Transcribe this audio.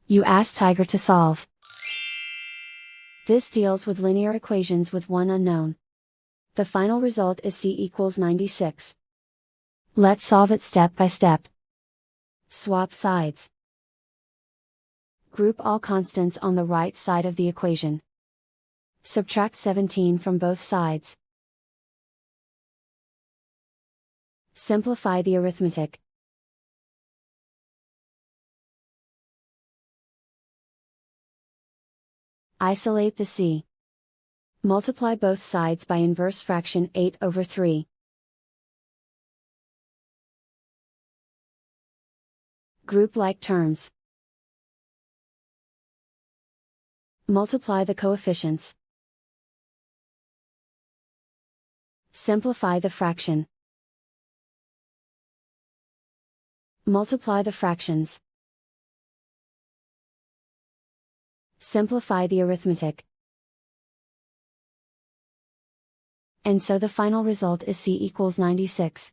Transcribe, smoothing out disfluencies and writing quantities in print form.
You ask Tiger to solve. This deals with linear equations with one unknown. The final result is c equals 96. Let's solve it step by step. Swap sides. Group all constants on the right side of the equation. Subtract 17 from both sides. Simplify the arithmetic. Isolate the c. Multiply both sides by inverse fraction 8/3. Group like terms. Multiply the coefficients. Simplify the fraction. Multiply the fractions. Simplify the arithmetic. And so the final result is c equals 96.